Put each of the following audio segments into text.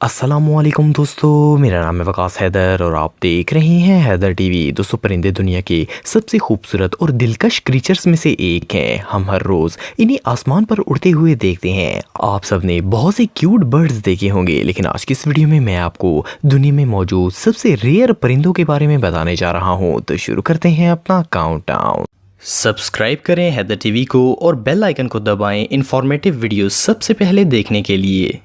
अस्सलामुअलैकुम दोस्तों, मेरा नाम है वकास हैदर और आप देख रहे हैं हैदर टीवी। दोस्तों, परिंदे दुनिया के सबसे खूबसूरत और दिलकश क्रीचर्स में से एक हैं। हम हर रोज़ इन्हें आसमान पर उड़ते हुए देखते हैं। आप सबने बहुत से क्यूट बर्ड्स देखे होंगे, लेकिन आज की इस वीडियो में मैं आपको दुनिया में मौजूद सबसे रेयर परिंदों के बारे में बताने जा रहा हूँ। तो शुरू करते हैं अपना काउंटडाउन। सब्सक्राइब करें हैदर टीवी को और बेल आइकन को दबाएं इन्फॉर्मेटिव वीडियो सबसे पहले देखने के लिए।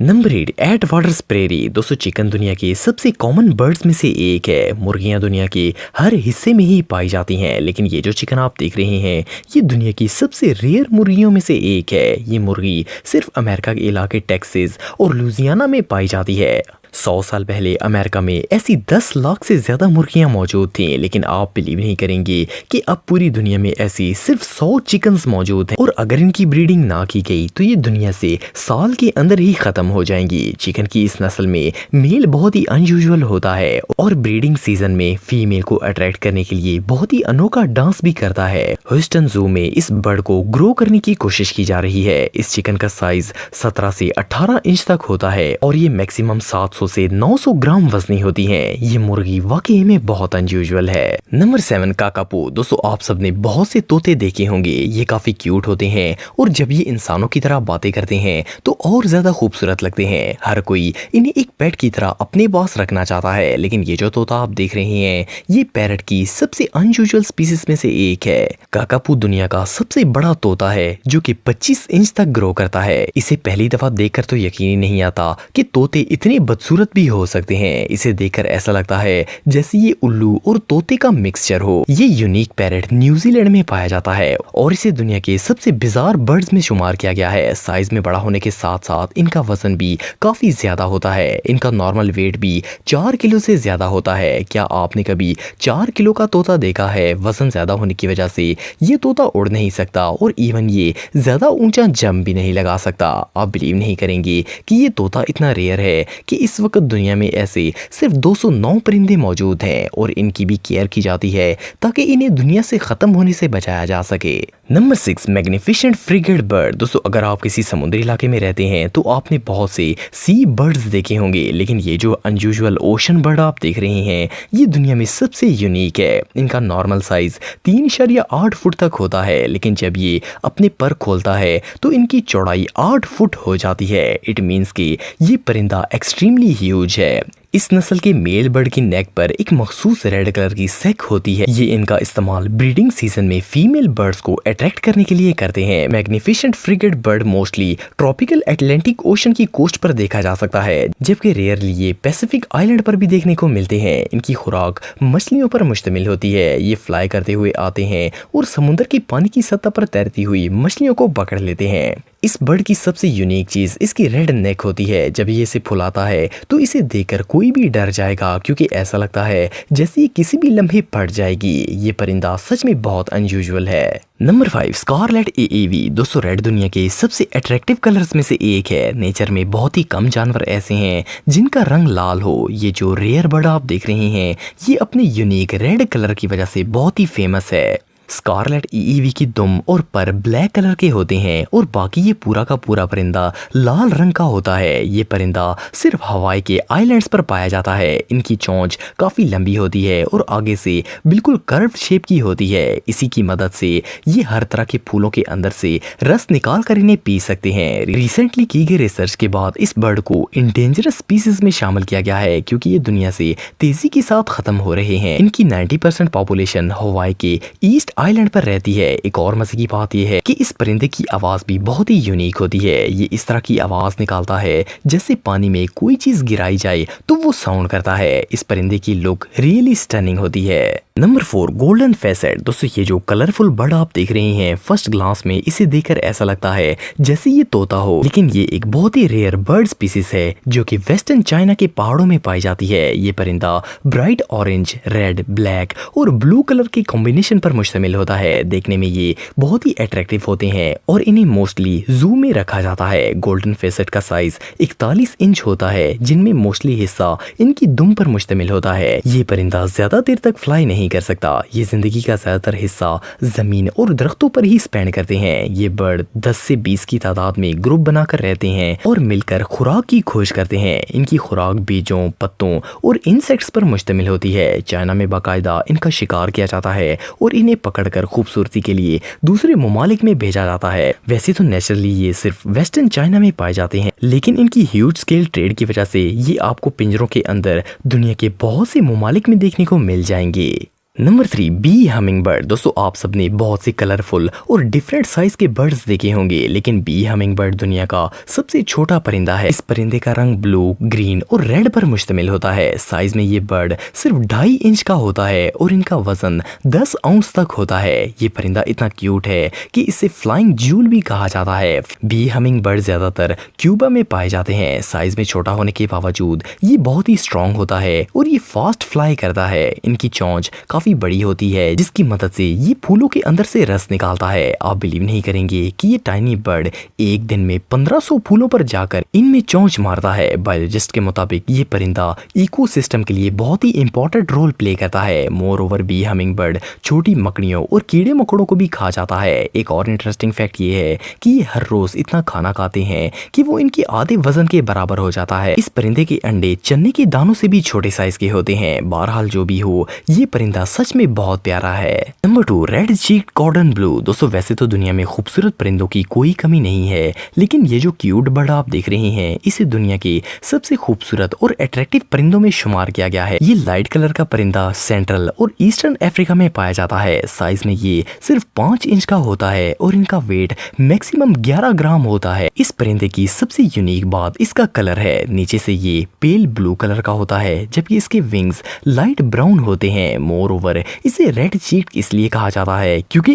Number 8, Attwater prairie. दोस्तों, चिकन दुनिया के सबसे कॉमन बर्ड्स में से एक है। मुर्गियां दुनिया के हर हिस्से में ही पाई जाती हैं, लेकिन ये जो चिकन आप देख रहे हैं ये दुनिया की सबसे रेयर मुर्गियों में से एक है। ये मुर्गी सिर्फ अमेरिका के इलाके टेक्सास और लुजियाना में पाई जाती है। 100 साल पहले अमेरिका में ऐसी 10 लाख से ज़्यादा मुर्गियां मौजूद थीं, लेकिन आप बिलीव नहीं करेंगे कि अब पूरी दुनिया में ऐसी सिर्फ 100 चिकन्स मौजूद हैं, और अगर इनकी ब्रीडिंग ना की गई तो ये दुनिया से साल के अंदर ही ख़त्म हो जाएंगी। चिकन की इस नस्ल में मेल बहुत ही अनयूजुअल होता है और ब्रीडिंग सीजन में फीमेल को अट्रैक्ट करने के लिए बहुत ही अनोखा डांस भी करता है। ह्यूस्टन जू में इस बर्ड को ग्रो करने की कोशिश की जा रही है। इस चिकन का साइज 17 से 18 इंच तक होता है और ये मैक्सिमम 700 से 900 ग्राम वजनी होती हैं। ये मुर्गी वाकई में बहुत अनयूजुअल है। नंबर 7, काकापू। दोस्तों, आप सबने बहुत से तोते देखे होंगे। ये काफी क्यूट होते हैं और जब ये इंसानों की तरह बातें करते हैं तो और ज्यादा खूबसूरत लगते हैं। हर कोई इन्हें एक पेट की तरह अपने पास रखना चाहता है, लेकिन ये जो तोता आप देख रहे हैं ये पैरट की सबसे अनयूजुअल स्पीसीज में से एक है। काकापू दुनिया का सबसे बड़ा तोता है जो कि 25 इंच तक ग्रो करता है। इसे पहली दफा देखकर तो यकीन ही नहीं आता कि तोते इतने बदसूरत भी हो सकते हैं। इसे देखकर ऐसा लगता है जैसे ये उल्लू और तोते का मिक्सचर हो। ये यूनिक पैरट न्यूजीलैंड में पाया जाता है और इसे दुनिया के सबसे बिजार बर्ड्स में शुमार किया गया है। साइज में बड़ा होने के साथ साथ इनका वजन भी काफी ज्यादा होता है। इनका नॉर्मल वेट भी 4 किलो से ज्यादा होता है। क्या आपने कभी 4 किलो का तोता देखा है? वजन ज्यादा होने की वजह से ये तोता उड़ नहीं सकता और इवन ये ज्यादा ऊंचा जंप भी नहीं लगा सकता। आप बिलीव नहीं करेंगे कि ये तोता इतना रेयर है कि इस वक्त दुनिया में ऐसे सिर्फ 209 परिंदे मौजूद हैं और इनकी भी केयर की जाती है ताकि इन्हें दुनिया से खत्म होने से बचाया जा सके। Number 6, magnificent frigate bird. दोस्तों, अगर आप किसी समुद्री इलाके में रहते हैं तो आपने बहुत से सी बर्ड्स देखे होंगे, लेकिन ये जो अनयूजुअल ओशन बर्ड आप देख रहे हैं ये दुनिया में सबसे यूनिक है। इनका नॉर्मल साइज 3.8 फुट तक होता है, लेकिन जब ये अपने पर खोलता है तो इनकी चौड़ाई 8 फुट हो जाती है। इट मीन्स कि ये परिंदा एक्सट्रीमली ह्यूज है। इस नस्ल के मेल बर्ड की नेक पर एक मखसूस रेड कलर की सेक होती है। ये इनका इस्तेमाल ब्रीडिंग सीजन में फीमेल बर्ड्स को अट्रैक्ट करने के लिए करते हैं। Magnificent frigate bird mostly tropical Atlantic ocean की कोस्ट पर देखा जा सकता है, जबकि रेयरली ये पैसिफिक आइलैंड पर भी देखने को मिलते हैं। इनकी खुराक मछलियों पर मुश्तमिल होती है। ये फ्लाई करते हुए आते हैं और समुद्र की पानी की सतह पर तैरती हुई मछलियों को पकड़ लेते हैं। इस बर्ड की सबसे यूनिक चीज इसकी रेड नेक होती है। जब ये इसे फुलाता है तो इसे देखकर कोई भी डर जाएगा, क्योंकि ऐसा लगता है जैसे ये किसी भी लम्हे फट जाएगी। ये परिंदा सच में बहुत अनयूजुअल है। नंबर 5, स्कारलेट एएवी। दोस्तों, रेड दुनिया के सबसे अट्रैक्टिव कलर्स में से एक है। नेचर में बहुत ही कम जानवर ऐसे हैं जिनका रंग लाल हो। ये जो रेयर बर्ड आप देख रहे हैं ये अपने यूनिक रेड कलर की वजह से बहुत ही फेमस है। स्कारलेट एएवी की दुम और पर ब्लैक कलर के होते हैं और बाकी ये पूरा का पूरा परिंदा लाल रंग का होता है। ये परिंदा सिर्फ हवाई के आइलैंड्स पर पाया जाता है। इनकी चोंच काफी लंबी होती है और आगे से बिल्कुल कर्व शेप की होती है। इसी की मदद से ये हर तरह के फूलों के अंदर से रस निकाल कर इन्हें पी सकते हैं। रिसेंटली की गई रिसर्च के बाद इस बर्ड को इंडेंजरस स्पीसीज में शामिल किया गया है, क्योंकि ये दुनिया से तेजी के साथ खत्म हो रहे हैं। इनकी 90% पॉपुलेशन हवाई के ईस्ट आइलैंड पर रहती है। एक और मजे की बात यह है कि इस परिंदे की आवाज भी बहुत ही यूनिक होती है। ये इस तरह की आवाज निकालता है जैसे पानी में कोई चीज गिराई जाए तो वो साउंड करता है। इस परिंदे की लुक रियली स्टनिंग होती है। Number 4, golden facet. दोस्तों, ये जो कलरफुल बर्ड आप देख रहे हैं फर्स्ट ग्लांस में इसे देखकर ऐसा लगता है जैसे ये तोता हो, लेकिन ये एक बहुत ही रेयर बर्ड स्पीसीज है जो कि वेस्टर्न चाइना के पहाड़ों में पाई जाती है। ये परिंदा ब्राइट ऑरेंज, रेड, ब्लैक और ब्लू कलर के कॉम्बिनेशन पर मुश्तमिल मुश्तमिल होता है। देखने में ये बहुत ही अट्रैक्टिव होते हैं और इन्हें मोस्टली जू में रखा जाता है। गोल्डन फेसेट का साइज 41 इंच होता है, जिनमें मोस्टली हिस्सा इनकी दुम पर मुश्तमिल होता है। ये परिंदा ज्यादा देर तक फ्लाई नहीं कर सकता। ये जिंदगी का ज्यादातर हिस्सा जमीन और दरख्तों पर ही स्पेंड करते हैं। ये बर्ड 10 से 20 की तादाद में ग्रुप बनाकर रहते हैं और मिलकर खुराक की खोज करते हैं। इनकी खुराक बीजों, पत्तों और इंसेक्ट्स पर मुश्तमिल होती है। चाइना में बाकायदा इनका शिकार किया जाता है और इन्हें पकड़कर खूबसूरती के लिए दूसरे ममालिक में भेजा जाता है। वैसे तो नेचुरली ये सिर्फ वेस्टर्न चाइना में पाए जाते हैं, लेकिन इनकी ह्यूज स्केल ट्रेड की वजह से ये आपको पिंजरों के अंदर दुनिया के बहुत से ममालिक में देखने को मिल जाएंगे। Number 3, bee hummingbird. दोस्तों, आप सबने बहुत से कलरफुल और डिफरेंट साइज के बर्ड्स देखे होंगे, लेकिन बी हमिंग बर्ड दुनिया का सबसे छोटा परिंदा है। इस परिंदे का रंग ब्लू, ग्रीन और रेड पर मुश्तमिल होता है। साइज में ये बर्ड सिर्फ 2.5 इंच का होता है और इनका वजन 10 औंस तक होता है। ये परिंदा इतना क्यूट है कि इसे फ्लाइंग ज्यूल भी कहा जाता है। बी हमिंग बर्ड ज्यादातर क्यूबा में पाए जाते हैं। साइज में छोटा होने के बावजूद ये बहुत ही स्ट्रॉन्ग होता है और ये फास्ट फ्लाई करता है। इनकी चोंच काफी बड़ी होती है, जिसकी मदद से ये फूलों के अंदर से रस निकालता है। आप बिलीव नहीं करेंगे कि ये टाइनी बर्ड एक दिन में 1500 फूलों पर जाकर इनमें चोंच मारता है। बायोलॉजिस्ट के मुताबिक ये परिंदा इकोसिस्टम के लिए बहुत ही इंपॉर्टेंट रोल प्ले करता है। Moreover, bee hummingbird छोटी मकड़ियों और कीड़े मकोड़ों को भी खा जाता है। एक और इंटरेस्टिंग फैक्ट ये है कि ये हर रोज इतना खाना खाते हैं कि वो इनके आधे वजन के बराबर हो जाता है। इस परिंदे के अंडे चने के दानों से भी छोटे साइज के होते हैं। बहरहाल जो भी हो, ये परिंदा सच में बहुत प्यारा है। Number 2, red चीक्ड कॉर्डन blue. दोस्तों, वैसे तो दुनिया में खूबसूरत परिंदों की कोई कमी नहीं है, लेकिन ये जो क्यूट बर्ड आप देख रहे हैं, इसे दुनिया के सबसे खूबसूरत और अट्रैक्टिव परिंदों में शुमार किया गया है। ये लाइट कलर का परिंदा सेंट्रल और ईस्टर्न अफ्रीका में पाया जाता है। साइज में ये सिर्फ 5 इंच का होता है और इनका वेट मैक्सिमम 11 ग्राम होता है। इस परिंदे की सबसे यूनिक बात इसका कलर है। नीचे से ये पेल ब्लू कलर का होता है, जबकि इसके विंग्स लाइट ब्राउन होते हैं। मोर ओवर, इसे रेड चीक्ड इसलिए कहा जाता है क्योंकि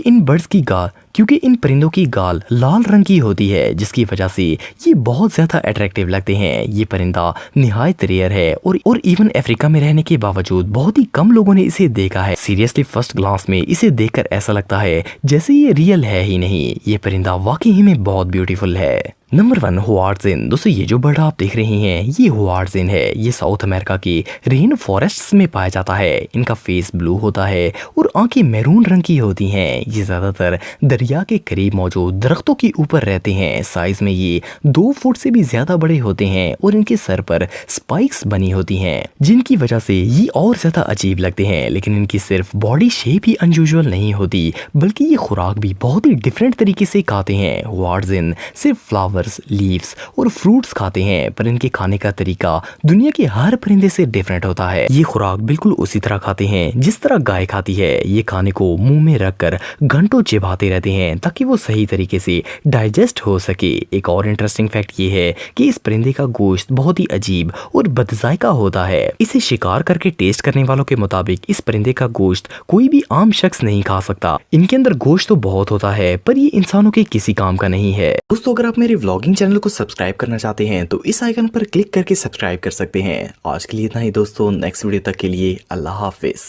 इन परिंदों की गाल लाल रंग की होती है, जिसकी वजह से ये बहुत ज्यादा अट्रैक्टिव लगते हैं। ये परिंदा निहायत रेयर है और इवन अफ्रीका में रहने के बावजूद बहुत ही कम लोगों ने इसे देखा है। सीरियसली फर्स्ट ग्लांस में इसे देखकर ऐसा लगता है जैसे ये रियल है ही नहीं। ये परिंदा वाकई में बहुत ब्यूटीफुल है। नंबर 1, हुआर्डजिन। दोस्तों, ये जो बर्ड आप देख रहे हैं, ये हुआर्डजिन है। ये साउथ अमेरिका के रेन फॉरेस्ट्स में पाया जाता है। इनका फेस ब्लू होता है और आंखें मैरून रंग की होती हैं। ये ज्यादातर दरिया के करीब मौजूद दरख्तों के ऊपर रहते हैं। साइज में ये 2 फुट से भी ज्यादा बड़े होते हैं और इनके सर पर स्पाइक्स बनी होती हैं, जिनकी वजह से ये और ज्यादा अजीब लगते हैं। लेकिन इनकी सिर्फ बॉडी शेप ही अनयूजुअल नहीं होती, बल्कि ये खुराक भी बहुत ही डिफरेंट तरीके से खाते हैं। हुआर्डजिन सिर्फ फ्लावर, लीव्स और फ्रूट्स खाते हैं, पर इनके खाने का तरीका दुनिया के हर परिंदे से डिफरेंट होता है। ये खुराक बिल्कुल उसी तरह खाते हैं जिस तरह गाय खाती है। ये खाने को मुंह में रखकर घंटों चिबाते रहते हैं ताकि वो सही तरीके से डाइजेस्ट हो सके। एक और इंटरेस्टिंग फैक्ट ये है कि इस परिंदे का गोश्त बहुत ही अजीब और बदजायका होता है। इसे शिकार करके टेस्ट करने वालों के मुताबिक इस परिंदे का गोश्त कोई भी आम शख्स नहीं खा सकता। इनके अंदर गोश्त तो बहुत होता है, पर ये इंसानों के किसी काम का नहीं है। दोस्तों, अगर आप मेरे व्लॉगिंग चैनल को सब्सक्राइब करना चाहते हैं तो इस आइकन पर क्लिक करके सब्सक्राइब कर सकते हैं। आज के लिए इतना ही दोस्तों, नेक्स्ट वीडियो तक के लिए अल्लाह हाफिज।